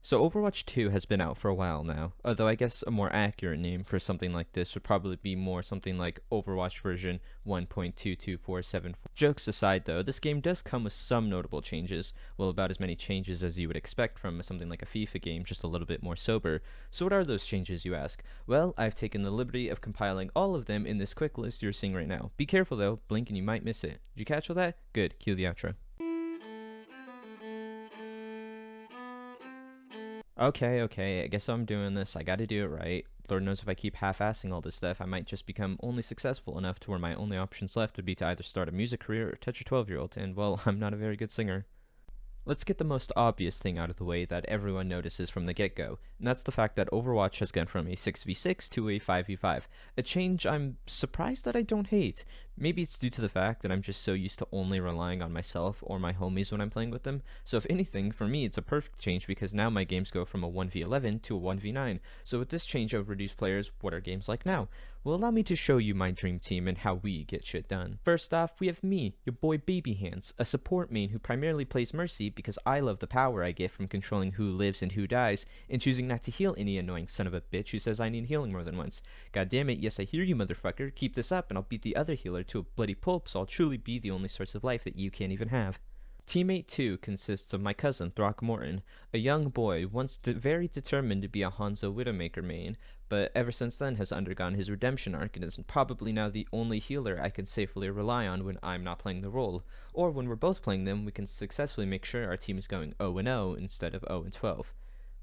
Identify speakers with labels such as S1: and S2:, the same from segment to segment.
S1: So Overwatch 2 has been out for a while now, although I guess a more accurate name for something like this would probably be more something like Overwatch version 1.22474. Jokes aside though, this game does come with some notable changes, well about as many changes as you would expect from something like a FIFA game, just a little bit more sober. So what are those changes, you ask? Well, I've taken the liberty of compiling all of them in this quick list you're seeing right now. Be careful though, blink and you might miss it. Did you catch all that? Good, cue the outro. Okay, I guess I'm doing this. I gotta do it right. Lord knows if I keep half-assing all this stuff, I might just become only successful enough to where my only options left would be to either start a music career or touch a 12-year-old, and well, I'm not a very good singer. Let's get the most obvious thing out of the way that everyone notices from the get-go, and that's the fact that Overwatch has gone from a 6v6 to a 5v5, a change I'm surprised that I don't hate. Maybe it's due to the fact that I'm just so used to only relying on myself or my homies when I'm playing with them, so if anything, for me it's a perfect change because now my games go from a 1v11 to a 1v9, so with this change of reduced players, what are games like now? Well, allow me to show you my dream team and how we get shit done. First off, we have me, your boy Baby Hands, a support main who primarily plays Mercy because I love the power I get from controlling who lives and who dies, and choosing not to heal any annoying son of a bitch who says I need healing more than once. God damn it, yes I hear you motherfucker, keep this up and I'll beat the other healer to a bloody pulp so I'll truly be the only source of life that you can't even have. Teammate 2 consists of my cousin Throckmorton, a young boy once very determined to be a Hanzo Widowmaker main, but ever since then has undergone his redemption arc and is probably now the only healer I can safely rely on when I'm not playing the role, or when we're both playing them we can successfully make sure our team is going 0-0 instead of 0-12.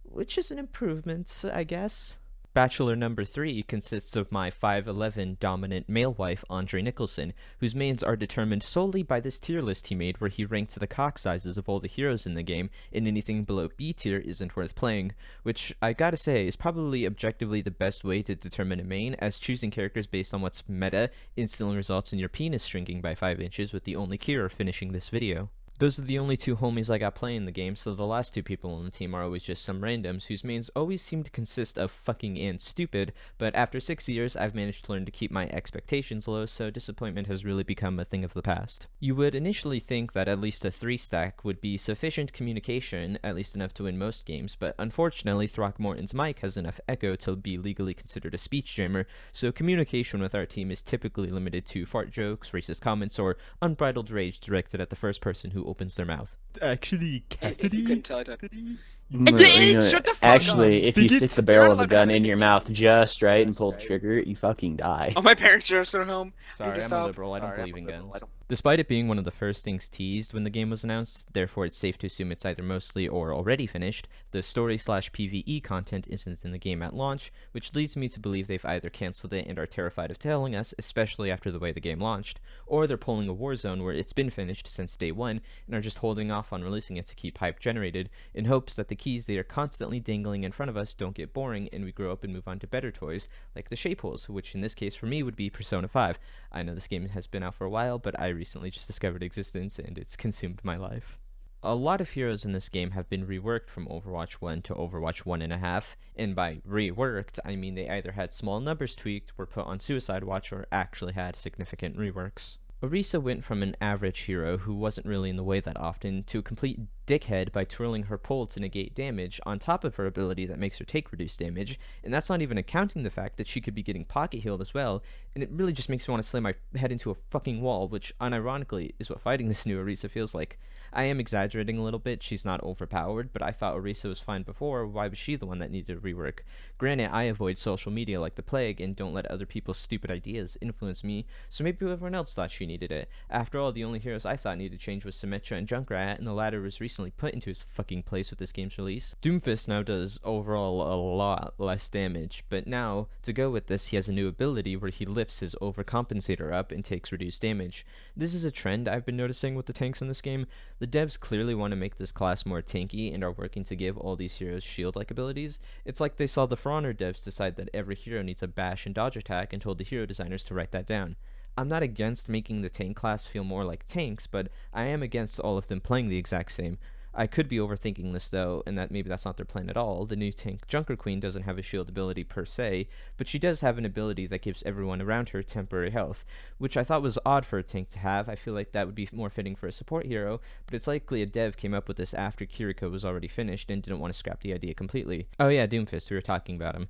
S1: Which is an improvement, I guess. Bachelor number 3 consists of my 5'11 dominant male wife, Andre Nicholson, whose mains are determined solely by this tier list he made where he ranked the cock sizes of all the heroes in the game, and anything below B tier isn't worth playing, which I gotta say is probably objectively the best way to determine a main, as choosing characters based on what's meta instantly results in your penis shrinking by 5 inches with the only cure finishing this video. Those are the only two homies I got playing the game, so the last two people on the team are always just some randoms whose mains always seem to consist of fucking and stupid, but after 6 years I've managed to learn to keep my expectations low, so disappointment has really become a thing of the past. You would initially think that at least a 3-stack would be sufficient communication, at least enough to win most games, but unfortunately Throckmorton's mic has enough echo to be legally considered a speech jammer, so communication with our team is typically limited to fart jokes, racist comments, or unbridled rage directed at the first person who opens their mouth. Actually,
S2: If you couldn't tell it.
S3: Shut the fuck
S4: Actually,
S3: up.
S4: if you stick the barrel of a gun in your mouth just right and pull the trigger, you fucking die.
S2: Oh, my parents are just at home.
S1: Sorry, I'm a liberal, I don't believe in guns. Despite it being one of the first things teased when the game was announced, therefore it's safe to assume it's either mostly or already finished, the story/PvE content isn't in the game at launch, which leads me to believe they've either cancelled it and are terrified of telling us, especially after the way the game launched, or they're pulling a Warzone where it's been finished since day one and are just holding off on releasing it to keep hype generated, in hopes that the keys they are constantly dangling in front of us don't get boring and we grow up and move on to better toys, like the shape holes, which in this case for me would be Persona 5. I know this game has been out for a while, but I recently just discovered existence and it's consumed my life. A lot of heroes in this game have been reworked from Overwatch 1 to Overwatch 1.5, and by reworked, I mean they either had small numbers tweaked, were put on Suicide Watch, or actually had significant reworks. Orisa went from an average hero who wasn't really in the way that often to a complete dickhead by twirling her pole to negate damage on top of her ability that makes her take reduced damage, and that's not even accounting the fact that she could be getting pocket healed as well, and it really just makes me want to slam my head into a fucking wall, which unironically is what fighting this new Orisa feels like. I am exaggerating a little bit, she's not overpowered, but I thought Orisa was fine before, why was she the one that needed a rework? Granted, I avoid social media like the plague and don't let other people's stupid ideas influence me, so maybe everyone else thought she needed it. After all, the only heroes I thought needed change was Symmetra and Junkrat, and the latter was recently put into his fucking place with this game's release. Doomfist now does overall a lot less damage, but now, to go with this, he has a new ability where he lifts his overcompensator up and takes reduced damage. This is a trend I've been noticing with the tanks in this game. The devs clearly want to make this class more tanky and are working to give all these heroes shield-like abilities. It's like they saw the For Honor devs decide that every hero needs a bash and dodge attack and told the hero designers to write that down. I'm not against making the tank class feel more like tanks, but I am against all of them playing the exact same. I could be overthinking this though, and that maybe that's not their plan at all. The new tank Junker Queen doesn't have a shield ability per se, but she does have an ability that gives everyone around her temporary health, which I thought was odd for a tank to have. I feel like that would be more fitting for a support hero, but it's likely a dev came up with this after Kiriko was already finished and didn't want to scrap the idea completely. Oh yeah, Doomfist, we were talking about him.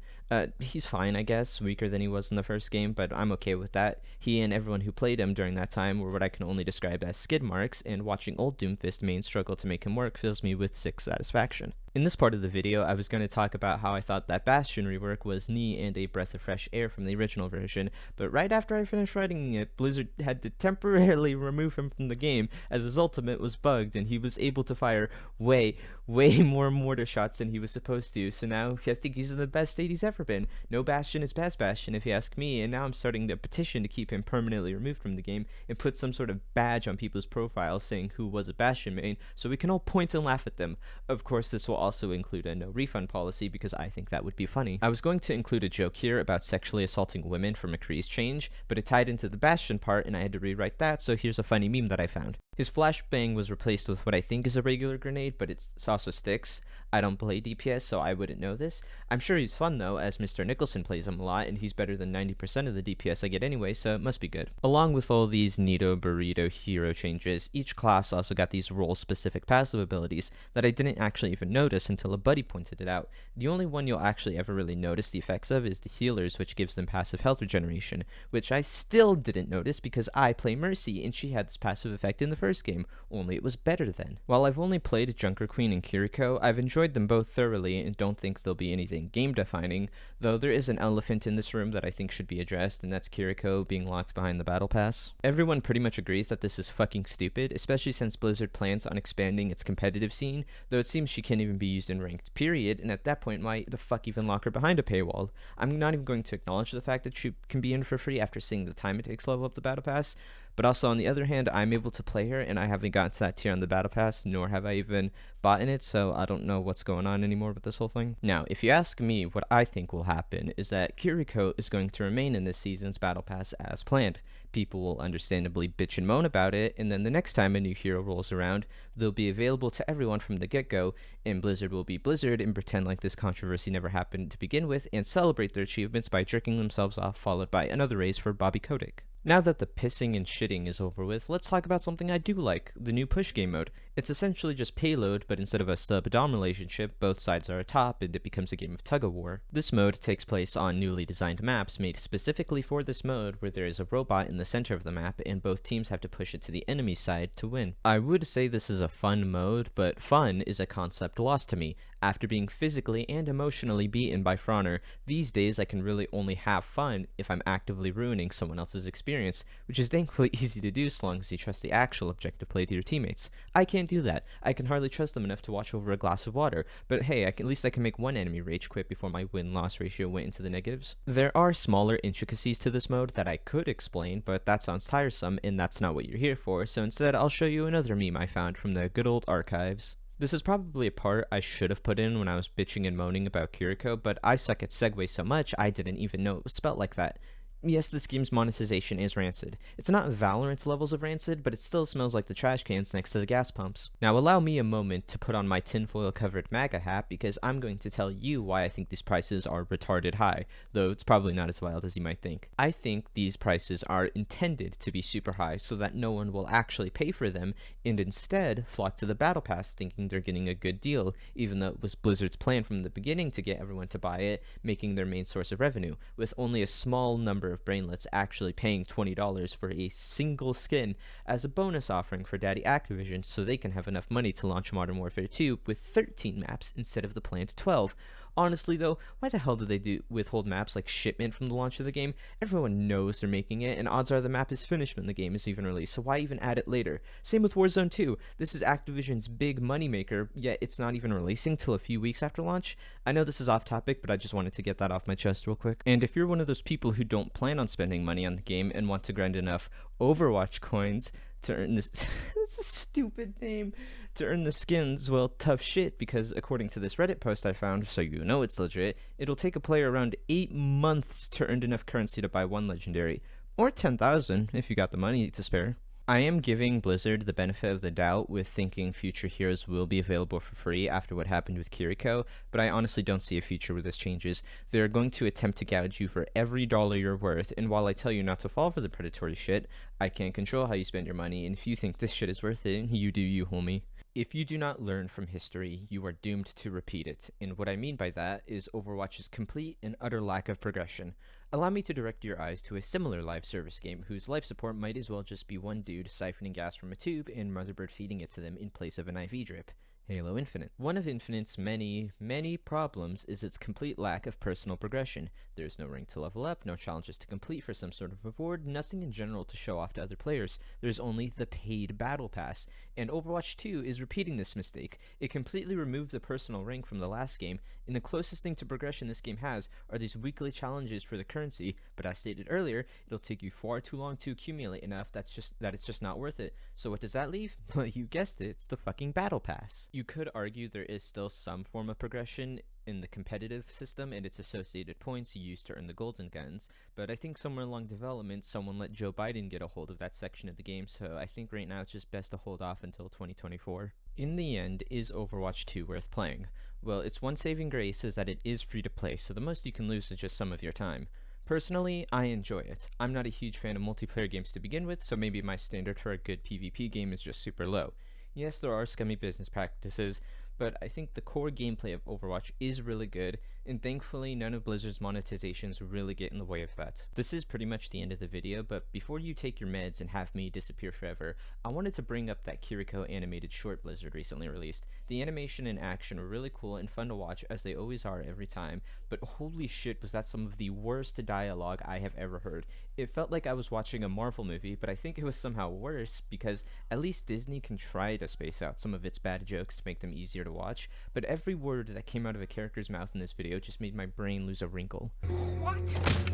S1: He's fine, I guess, weaker than he was in the first game, but I'm okay with that. He and everyone who played him during that time were what I can only describe as skid marks, and watching old Doomfist main struggle to make him work fills me with sick satisfaction. In this part of the video, I was going to talk about how I thought that Bastion rework was neat and a breath of fresh air from the original version, but right after I finished writing it, Blizzard had to temporarily remove him from the game as his ultimate was bugged and he was able to fire way more mortar shots than he was supposed to, so now I think he's in the best state he's ever been. No Bastion is past Bastion if you ask me, and now I'm starting to petition to keep him permanently removed from the game and put some sort of badge on people's profiles saying who was a Bastion main so we can all point and laugh at them. Of course, this will also include a no refund policy because I think that would be funny. I was going to include a joke here about sexually assaulting women for McCree's change, but it tied into the Bastion part and I had to rewrite that, so here's a funny meme that I found. His flashbang was replaced with what I think is a regular grenade, but it also sticks. I don't play DPS, so I wouldn't know this. I'm sure he's fun though, as Mr. Nicholson plays him a lot, and he's better than 90% of the DPS I get anyway, so it must be good. Along with all these Nito Burrito hero changes, each class also got these role-specific passive abilities that I didn't actually even notice until a buddy pointed it out. The only one you'll actually ever really notice the effects of is the healers, which gives them passive health regeneration, which I still didn't notice because I play Mercy, and she had this passive effect in the first game, only it was better then. While I've only played Junker Queen and Kiriko, I've enjoyed them both thoroughly and don't think there'll be anything game-defining, though there is an elephant in this room that I think should be addressed, and that's Kiriko being locked behind the battle pass. Everyone pretty much agrees that this is fucking stupid, especially since Blizzard plans on expanding its competitive scene, though it seems she can't even be used in ranked period, and at that point why the fuck even lock her behind a paywall? I'm not even going to acknowledge the fact that she can be in for free after seeing the time it takes to level up the battle pass, but also on the other hand, I'm able to play her and I haven't gotten to that tier on the battle pass, nor have I even bought in it, so I don't know what's going on anymore with this whole thing. Now, if you ask me, what I think will happen is that Kiriko is going to remain in this season's battle pass as planned. People will understandably bitch and moan about it, and then the next time a new hero rolls around, they'll be available to everyone from the get-go, and Blizzard will be Blizzard and pretend like this controversy never happened to begin with, and celebrate their achievements by jerking themselves off, followed by another raise for Bobby Kotick. Now that the pissing and shitting is over with, let's talk about something I do like, the new push game mode. It's essentially just payload, but instead of a sub-dom relationship, both sides are atop and it becomes a game of tug-of-war. This mode takes place on newly designed maps made specifically for this mode, where there is a robot in the center of the map and both teams have to push it to the enemy side to win. I would say this is a fun mode, but fun is a concept lost to me. After being physically and emotionally beaten by Frauner, these days I can really only have fun if I'm actively ruining someone else's experience, which is thankfully easy to do so long as you trust the actual objective play to your teammates. I can't do that. I can hardly trust them enough to watch over a glass of water, but hey, at least I can make one enemy rage quit before my win-loss ratio went into the negatives. There are smaller intricacies to this mode that I could explain, but that sounds tiresome and that's not what you're here for, so instead I'll show you another meme I found from the good old archives. This is probably a part I should have put in when I was bitching and moaning about Kiriko, but I suck at segue so much I didn't even know it was spelt like that. Yes, this game's monetization is rancid. It's not Valorant levels of rancid, but it still smells like the trash cans next to the gas pumps. Now allow me a moment to put on my tinfoil covered MAGA hat because I'm going to tell you why I think these prices are retarded high, though it's probably not as wild as you might think. I think these prices are intended to be super high so that no one will actually pay for them and instead flock to the battle pass thinking they're getting a good deal, even though it was Blizzard's plan from the beginning to get everyone to buy it, making their main source of revenue, with only a small number of brainlets actually paying $20 for a single skin as a bonus offering for Daddy Activision so they can have enough money to launch Modern Warfare 2 with 13 maps instead of the planned 12. Honestly though, why the hell do they withhold maps like Shipment from the launch of the game? Everyone knows they're making it, and odds are the map is finished when the game is even released, so why even add it later? Same with Warzone 2. This is Activision's big moneymaker, yet it's not even releasing till a few weeks after launch. I know this is off topic, but I just wanted to get that off my chest real quick. And if you're one of those people who don't plan on spending money on the game and want to grind enough Overwatch coins to earn this that's a stupid name, to earn the skins, well, tough shit, because according to this Reddit post I found, so you know it's legit, it'll take a player around 8 months to earn enough currency to buy one legendary, or 10,000 if you got the money to spare. I am giving Blizzard the benefit of the doubt with thinking future heroes will be available for free after what happened with Kiriko, but I honestly don't see a future where this changes. They're going to attempt to gouge you for every dollar you're worth, and while I tell you not to fall for the predatory shit, I can't control how you spend your money, and if you think this shit is worth it, you do you, homie. If you do not learn from history, you are doomed to repeat it, and what I mean by that is Overwatch's complete and utter lack of progression. Allow me to direct your eyes to a similar live service game whose life support might as well just be one dude siphoning gas from a tube and Motherboard feeding it to them in place of an IV drip. Halo Infinite. One of Infinite's many, many problems is its complete lack of personal progression. There's no rank to level up, no challenges to complete for some sort of reward, nothing in general to show off to other players. There's only the paid battle pass, and Overwatch 2 is repeating this mistake. It completely removed the personal rank from the last game, and the closest thing to progression this game has are these weekly challenges for the currency, but as stated earlier, it'll take you far too long to accumulate enough that it's just not worth it. So what does that leave? Well, you guessed it, it's the fucking battle pass. You could argue there is still some form of progression in the competitive system and its associated points used to earn the golden guns, but I think somewhere along development someone let Joe Biden get a hold of that section of the game, so I think right now it's just best to hold off until 2024. In the end, is Overwatch 2 worth playing? Well, its one saving grace is that it is free to play, so the most you can lose is just some of your time. Personally, I enjoy it. I'm not a huge fan of multiplayer games to begin with, so maybe my standard for a good PvP game is just super low. Yes, there are scummy business practices, but I think the core gameplay of Overwatch is really good, and thankfully none of Blizzard's monetizations really get in the way of that. This is pretty much the end of the video, but before you take your meds and have me disappear forever, I wanted to bring up that Kiriko animated short Blizzard recently released. The animation and action were really cool and fun to watch, as they always are every time, but holy shit was that some of the worst dialogue I have ever heard. It felt like I was watching a Marvel movie, but I think it was somehow worse, because at least Disney can try to space out some of its bad jokes to make them easier to watch, but every word that came out of a character's mouth in this video just made my brain lose a wrinkle.
S5: What?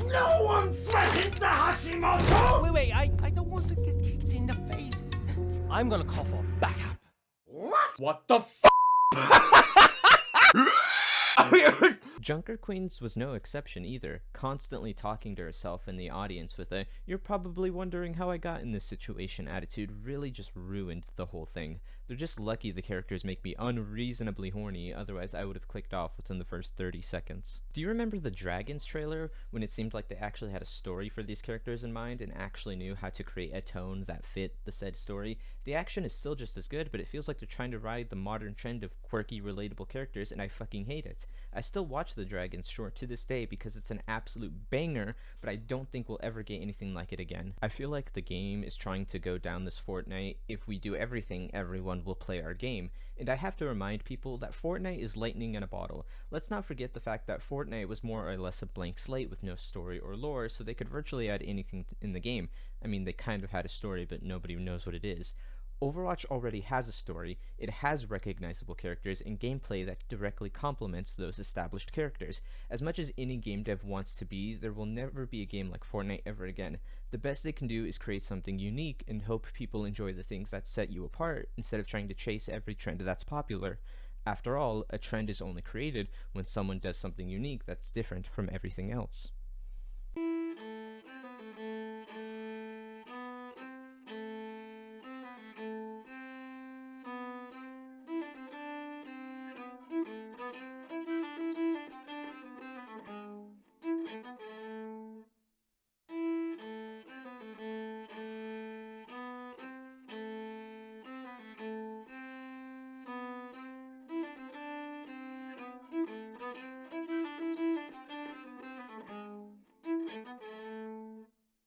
S5: No one threatened the Hashimoto!
S6: Wait, I don't want to get kicked in the face. I'm gonna call for backup.
S5: What the f?
S1: Junker Queens was no exception either, constantly talking to herself in the audience with a "you're probably wondering how I got in this situation" attitude really just ruined the whole thing. They're just lucky the characters make me unreasonably horny, otherwise I would have clicked off within the first 30 seconds. Do you remember the Dragons trailer, when it seemed like they actually had a story for these characters in mind and actually knew how to create a tone that fit the said story? The action is still just as good, but it feels like they're trying to ride the modern trend of quirky, relatable characters, and I fucking hate it. I still watch the Dragons short to this day because it's an absolute banger, but I don't think we'll ever get anything like it again. I feel like the game is trying to go down this Fortnite, if we do everything, everyone will play our game, and I have to remind people that Fortnite is lightning in a bottle. Let's not forget the fact that Fortnite was more or less a blank slate with no story or lore, so they could virtually add anything in the game. I mean, they kind of had a story, but nobody knows what it is. Overwatch already has a story, it has recognizable characters, and gameplay that directly complements those established characters. As much as any game dev wants to be, there will never be a game like Fortnite ever again. The best they can do is create something unique and hope people enjoy the things that set you apart, instead of trying to chase every trend that's popular. After all, a trend is only created when someone does something unique that's different from everything else.